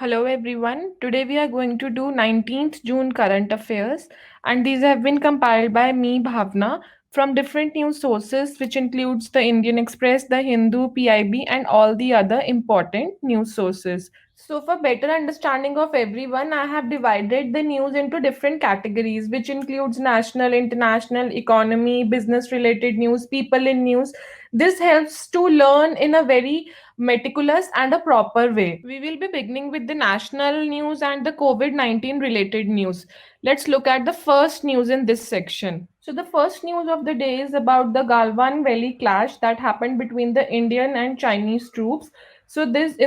Hello everyone. Today we are going to do 19th June current affairs and these have been compiled by me Bhavna from different news sources which includes the Indian Express, the Hindu, PIB and all the other important news sources. So for better understanding of everyone, I have divided the news into different categories which includes national, international, economy, business related news, people in news. This helps to learn in a very meticulous and a proper way. We will be beginning with the national news and the COVID 19 related news. Let's look at the first news in this section. So, the first news of the day is about the Galwan Valley clash that happened between the Indian and Chinese troops. So, this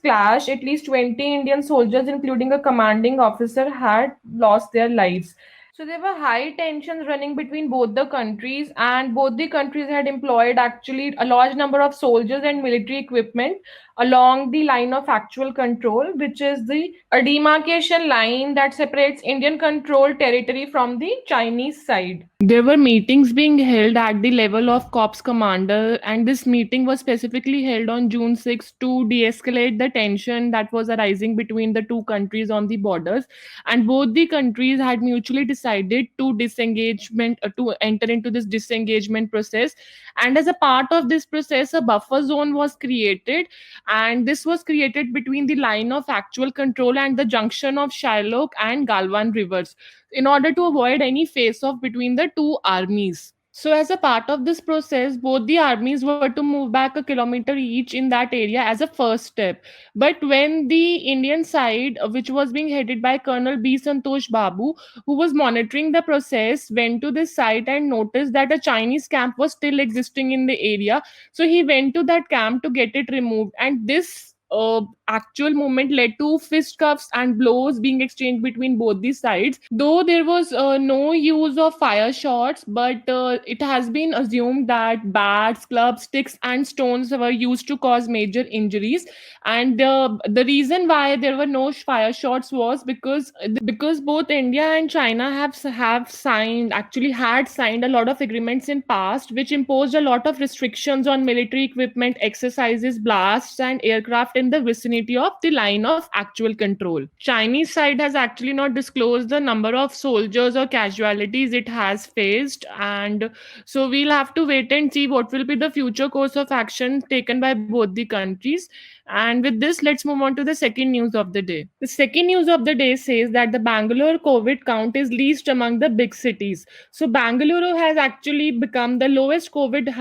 clash, at least 20 Indian soldiers, including a commanding officer, had lost their lives. So there were high tensions running between both the countries, and both the countries had employed actually a large number of soldiers and military equipment along the line of actual control, which is the a demarcation line that separates Indian controlled territory from the Chinese side. There were meetings being held at the level of corps commander, and this meeting was specifically held on June 6 to de escalate the tension that was arising between the two countries on the borders. And both the countries had mutually decided to enter into this disengagement process. And as a part of this process, a buffer zone was created, and this was created between the line of actual control and the junction of Shylock and Galwan rivers in order to avoid any face off between the two armies. So, as a part of this process, both the armies were to move back a kilometer each in that area as a first step. But when the Indian side, which was being headed by Colonel B. Santosh Babu, who was monitoring the process, went to this site and noticed that a Chinese camp was still existing in the area. So he went to that camp to get it removed. And this actual movement led to fistcuffs and blows being exchanged between both the sides. Though there was no use of fire shots, but it has been assumed that bats, clubs, sticks, and stones were used to cause major injuries. And the reason why there were no fire shots was because both India and China have signed actually had signed a lot of agreements in past which imposed a lot of restrictions on military equipment, exercises, blasts, and aircraft in the vicinity of the line of actual control. Chinese side has actually not disclosed the number of soldiers or casualties it has faced, and so we'll have to wait and see what will be the future course of action taken by both the countries. And with this, let's move on to the second news of the day. The second news of the day says that the Bangalore COVID count is least among the big cities. So Bangalore has actually become the lowest COVID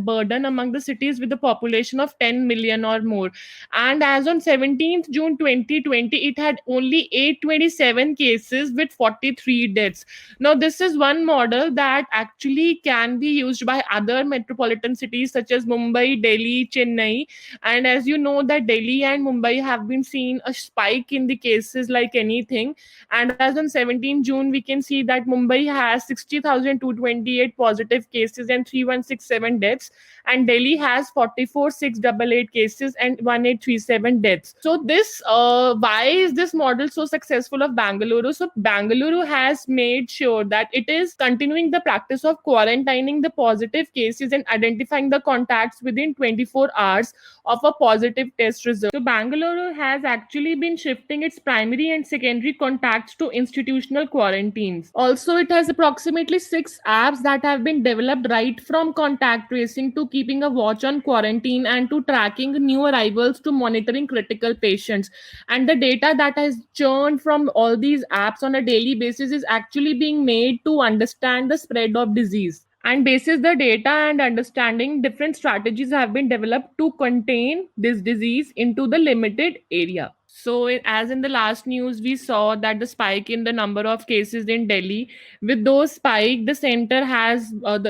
burden among the cities with a population of 10 million or more. And as on 17th June 2020, it had only 827 cases with 43 deaths. Now, this is one model that actually can be used by other metropolitan cities such as Mumbai, Delhi, Chennai. And as you know, that Delhi and Mumbai have been seeing a spike in the cases like anything. And as on 17 June, we can see that Mumbai has 60,228 positive cases and 3167 deaths, and Delhi has 44,688 cases and 1837 deaths. So this why is this model so successful of Bangalore? So Bangalore has made sure that it is continuing the practice of quarantining the positive cases and identifying the contacts within 24 hours of a positive test result. So Bangalore has actually been shifting its primary and secondary contacts to institutional quarantines. Also, it has approximately 6 apps that have been developed right from contact tracing to keeping a watch on quarantine and to tracking new arrivals to monitoring critical patients. And the data that has churned from all these apps on a daily basis is actually being made to understand the spread of disease. And basis the data and understanding, different strategies have been developed to contain this disease into the limited area. So, as in the last news, we saw that the spike in the number of cases in Delhi. With those spike, the center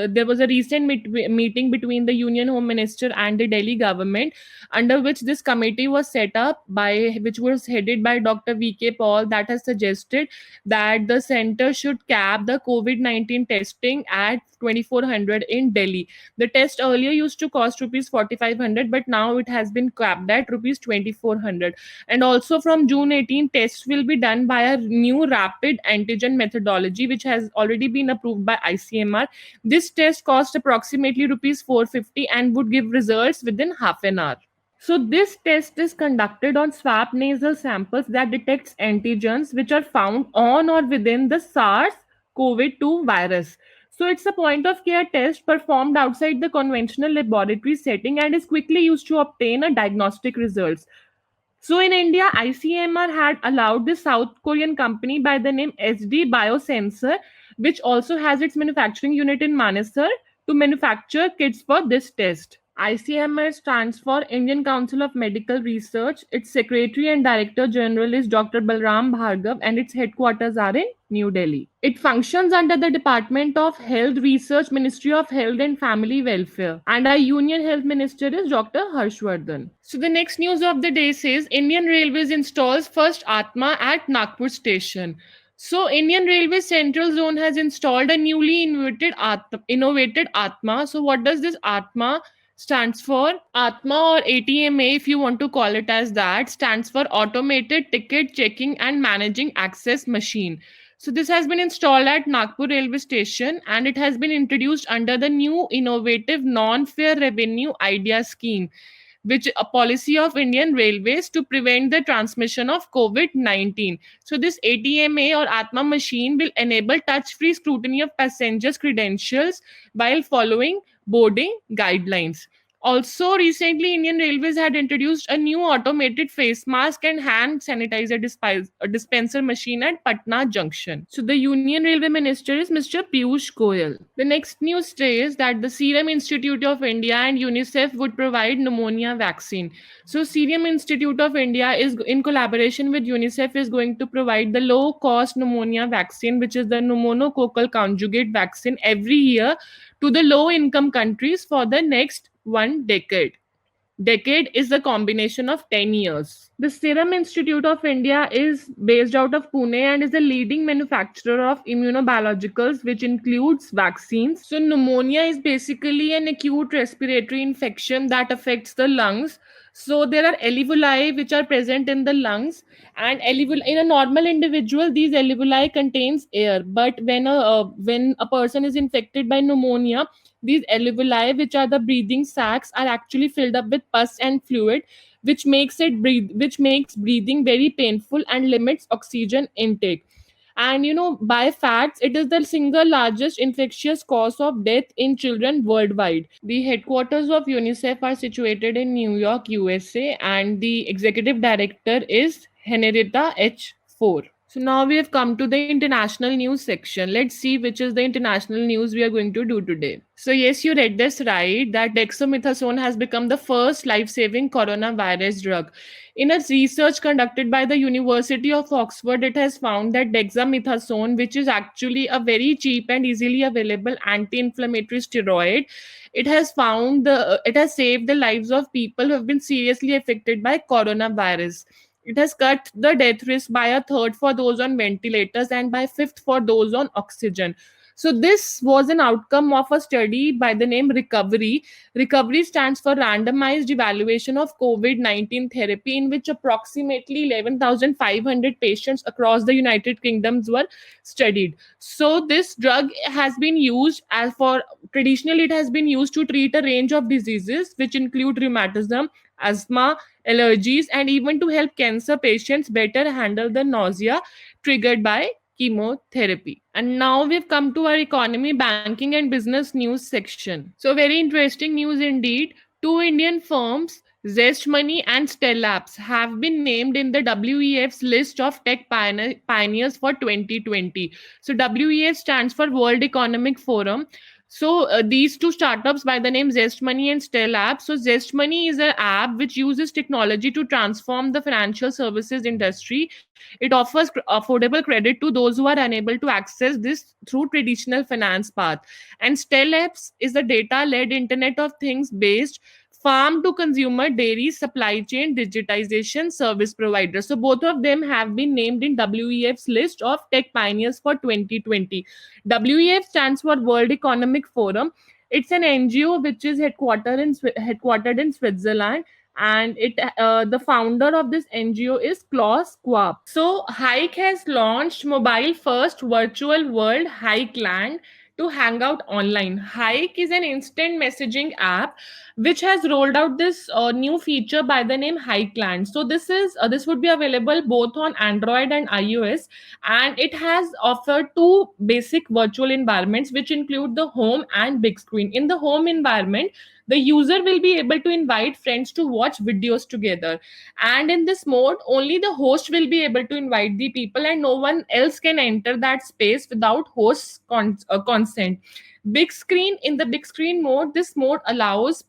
there was a recent meeting between the Union Home Minister and the Delhi government, under which this committee was set up by which was headed by Dr. VK Paul, that has suggested that the center should cap the COVID-19 testing at 2400 in Delhi. The test earlier used to cost rupees 4500, but now it has been capped at rupees 2400. And also from June 18, tests will be done by a new rapid antigen methodology which has already been approved by ICMR. This test cost approximately rupees 450 and would give results within half an hour. So this test is conducted on swab nasal samples that detects antigens which are found on or within the SARS-CoV-2 virus. So it's a point of care test performed outside the conventional laboratory setting and is quickly used to obtain a diagnostic results. So in India, ICMR had allowed this South Korean company by the name SD Biosensor, which also has its manufacturing unit in Manesar, to manufacture kits for this test. ICMR stands for Indian Council of Medical Research. Its secretary and director general is Dr. Balram Bhargav, and its headquarters are in New Delhi. It functions under the Department of Health Research, Ministry of Health and Family Welfare, and our Union Health Minister is Dr. Harshvardhan. So the next news of the day says Indian Railways installs first Atma at Nagpur station. So Indian Railway Central Zone has installed a newly innovated Atma. So what does this Atma stands for? Atma or ATMA, if you want to call it as that, stands for Automated Ticket Checking and Managing Access Machine. So this has been installed at Nagpur railway station and it has been introduced under the new innovative non-fare revenue idea scheme, which a policy of Indian Railways to prevent the transmission of COVID-19. So this ATMA or Atma machine will enable touch-free scrutiny of passengers' credentials while following boarding guidelines. Also, recently, Indian Railways had introduced a new automated face mask and hand sanitizer dispenser machine at Patna Junction. So, the Union Railway Minister is Mr. Piyush Goyal. The next news says that the Serum Institute of India and UNICEF would provide pneumonia vaccine. So, Serum Institute of India is in collaboration with UNICEF is going to provide the low-cost pneumonia vaccine, which is the pneumococcal conjugate vaccine, every year to the low income countries for the next 1 decade. Decade is the combination of 10 years. The Serum Institute of India is based out of Pune and is a leading manufacturer of immunobiologicals, which includes vaccines. So, pneumonia is basically an acute respiratory infection that affects the lungs. So, there are alveoli which are present in the lungs, and in a normal individual, these alveoli contains air. But when a person is infected by pneumonia, these alveoli, which are the breathing sacs, are actually filled up with pus and fluid, which makes breathing very painful and limits oxygen intake. And by facts, it is the single largest infectious cause of death in children worldwide. The headquarters of UNICEF are situated in New York, USA, and the executive director is Henrietta H. Fore. So now we have come to the international news section. Let's see which is the international news we are going to do today. So yes, you read this right, that dexamethasone has become the first life-saving coronavirus drug. In a research conducted by the University of Oxford, it has found that dexamethasone, which is actually a very cheap and easily available anti-inflammatory steroid, it has saved the lives of people who have been seriously affected by coronavirus. It has cut the death risk by a third for those on ventilators and by fifth for those on oxygen. So this was an outcome of a study by the name Recovery. Recovery stands for Randomized Evaluation of COVID-19 Therapy, in which approximately 11,500 patients across the United Kingdoms were studied. So this drug has been used as for traditionally it has been used to treat a range of diseases which include rheumatism, asthma, allergies, and even to help cancer patients better handle the nausea triggered by chemotherapy. And now we've come to our economy, banking, and business news section. So, very interesting news indeed. Two Indian firms, Zest Money and Stellapps, have been named in the WEF's list of tech pioneers for 2020. So, WEF stands for World Economic Forum. So these two startups by the name Zest Money and Stellapps. So Zest Money is an app which uses technology to transform the financial services industry. It offers affordable credit to those who are unable to access this through traditional finance path. And Stellapps is a data-led Internet of Things based farm to consumer dairy supply chain digitization service provider. So both of them have been named in WEF's list of tech pioneers for 2020. WEF stands for World Economic Forum. It's an NGO which is headquartered in Switzerland, and the founder of this NGO is Klaus Schwab. So Hike has launched mobile first virtual world Hikeland to hang out online. Hike is an instant messaging app which has rolled out this new feature by the name Hikeland. So this would be available both on Android and iOS, and it has offered two basic virtual environments which include the home and big screen. In the home environment, the user will be able to invite friends to watch videos together, and in this mode only the host will be able to invite the people and no one else can enter that space without host's consent. Big screen, in the big screen mode, this mode allows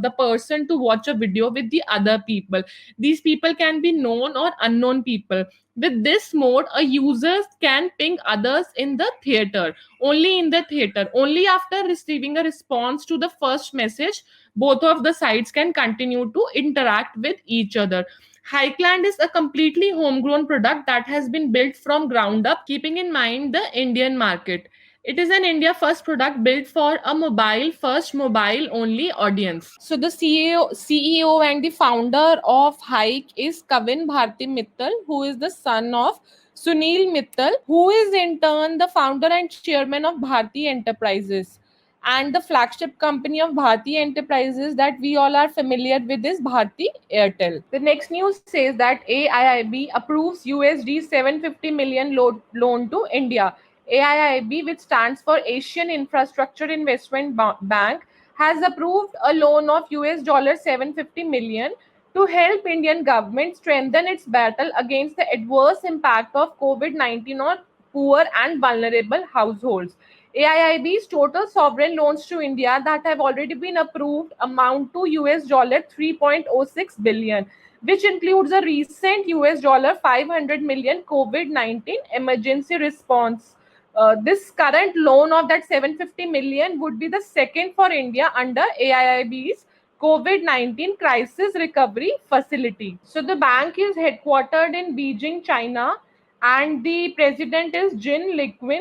the person to watch a video with the other people. These people can be known or unknown people. With this mode, a user can ping others in the theater, only in the theater. Only after receiving a response to the first message, both of the sides can continue to interact with each other. Hikeland is a completely homegrown product that has been built from ground up, keeping in mind the Indian market. It is an India first product built for a mobile first, mobile only audience. So the CEO and the founder of Hike is Kavin Bharti Mittal, who is the son of Sunil Mittal, who is in turn the founder and chairman of Bharti Enterprises. And the flagship company of Bharti Enterprises that we all are familiar with is Bharti Airtel. The next news says that AIIB approves USD 750 million loan to India. AIIB, which stands for Asian Infrastructure Investment Bank, has approved a loan of US dollar 750 million to help Indian government strengthen its battle against the adverse impact of COVID-19 on poor and vulnerable households. AIIB's total sovereign loans to India that have already been approved amount to US dollar 3.06 billion, which includes a recent US dollar 500 million COVID-19 emergency response. This current loan of that 750 million would be the second for India under AIIB's COVID-19 crisis recovery facility. So the bank is headquartered in Beijing, China, and the president is Jin Liqin.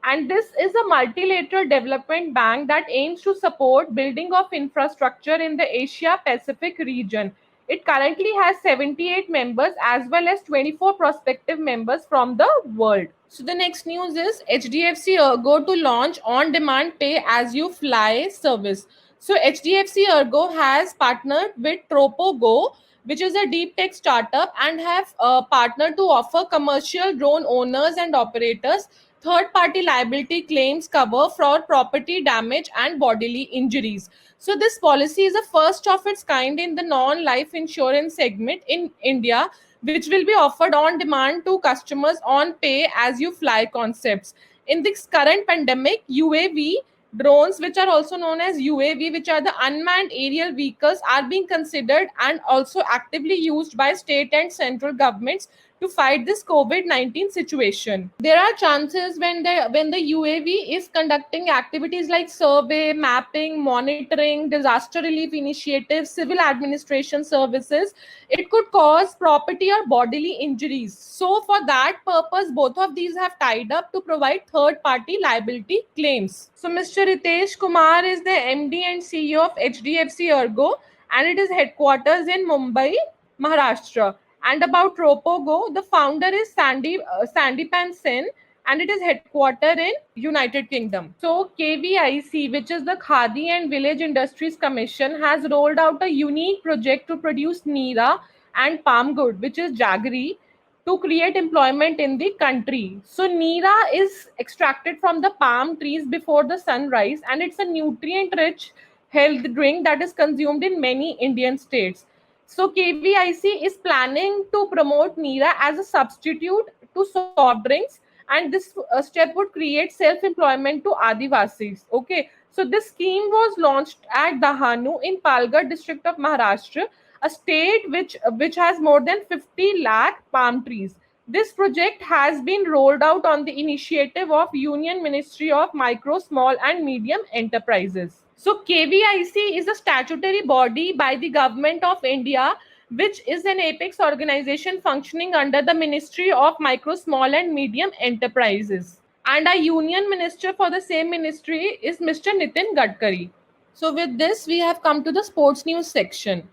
And this is a multilateral development bank that aims to support building of infrastructure in the Asia Pacific region. It currently has 78 members as well as 24 prospective members from the world. So the next news is HDFC Ergo to launch on-demand pay-as-you-fly service. So HDFC Ergo has partnered with TropoGo, which is a deep tech startup, and have partnered to offer commercial drone owners and operators third-party liability claims cover for property damage and bodily injuries. So this policy is a first of its kind in the non-life insurance segment in India, which will be offered on demand to customers on pay-as-you-fly concepts. In this current pandemic, UAV drones, which are also known as UAV, which are the unmanned aerial vehicles, are being considered and also actively used by state and central governments to fight this COVID-19 situation. There are chances when the UAV is conducting activities like survey, mapping, monitoring, disaster relief initiatives, civil administration services, it could cause property or bodily injuries. So for that purpose, both of these have tied up to provide third-party liability claims. So Mr. Ritesh Kumar is the MD and CEO of HDFC Ergo, and it is headquarters in Mumbai, Maharashtra. And about TropoGo, the founder is Sandeepan Sen, and it is headquartered in United Kingdom. So KVIC, which is the Khadi and Village Industries Commission, has rolled out a unique project to produce Neera and palm good, which is jaggery, to create employment in the country. So Neera is extracted from the palm trees before the sunrise, and it's a nutrient-rich health drink that is consumed in many Indian states. So KVIC is planning to promote Neera as a substitute to soft drinks, and this step would create self-employment to Adivasis. Okay, so this scheme was launched at Dahanu in Palghar district of Maharashtra, a state which has more than 50 lakh palm trees. This project has been rolled out on the initiative of Union Ministry of Micro, Small and Medium Enterprises. So KVIC is a statutory body by the Government of India, which is an apex organization functioning under the Ministry of Micro, Small and Medium Enterprises. And our Union Minister for the same ministry is Mr. Nitin Gadkari. So with this, we have come to the sports news section.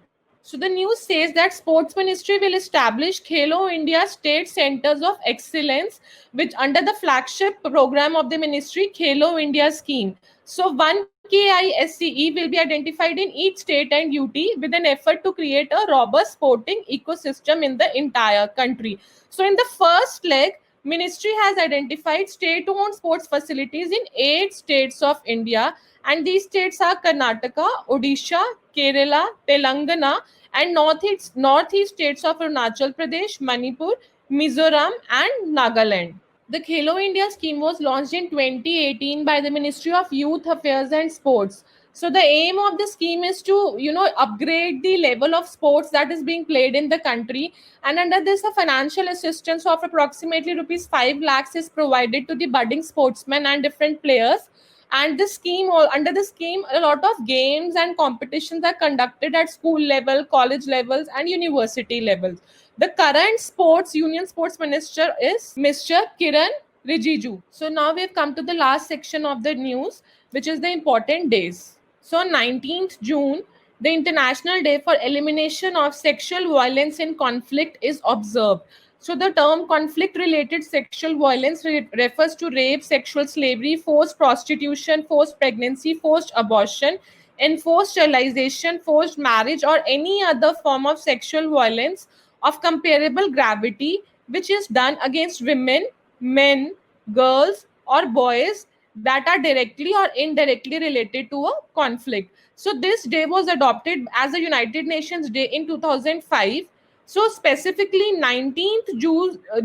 So the news says that Sports Ministry will establish Khelo India State Centers of Excellence, which under the flagship program of the ministry, Khelo India scheme. So one KISCE will be identified in each state and UT with an effort to create a robust sporting ecosystem in the entire country. So in the first leg, ministry has identified state-owned sports facilities in 8 states of India, and these states are Karnataka, Odisha, Kerala, Telangana, and northeast states of Arunachal Pradesh, Manipur, Mizoram, and Nagaland. The Khelo India scheme was launched in 2018 by the Ministry of Youth Affairs and Sports. So the aim of the scheme is to, upgrade the level of sports that is being played in the country. And under this, a financial assistance of approximately rupees 5 lakhs is provided to the budding sportsmen and different players. And this scheme, or under the scheme, a lot of games and competitions are conducted at school level, college levels, and university levels. The current sports union sports minister is Mr. Kiran Rijiju. So now we've come to the last section of the news, which is the important days. So 19th June, the International Day for Elimination of Sexual Violence in Conflict is observed. So the term conflict related sexual violence refers to rape, sexual slavery, forced prostitution, forced pregnancy, forced abortion, enforced sterilization, forced marriage, or any other form of sexual violence of comparable gravity which is done against women, men, girls, or boys that are directly or indirectly related to a conflict. So this day was adopted as a United Nations Day in 2005. So specifically 19th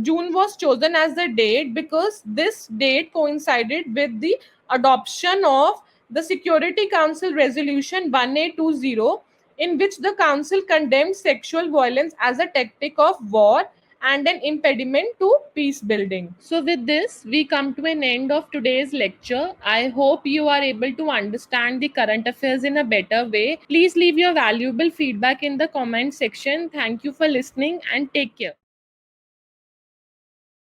June was chosen as the date because this date coincided with the adoption of the Security Council Resolution 1820, in which the council condemned sexual violence as a tactic of war and an impediment to peace building. So, with this, we come to an end of today's lecture. I hope you are able to understand the current affairs in a better way. Please leave your valuable feedback in the comment section. Thank you for listening and take care.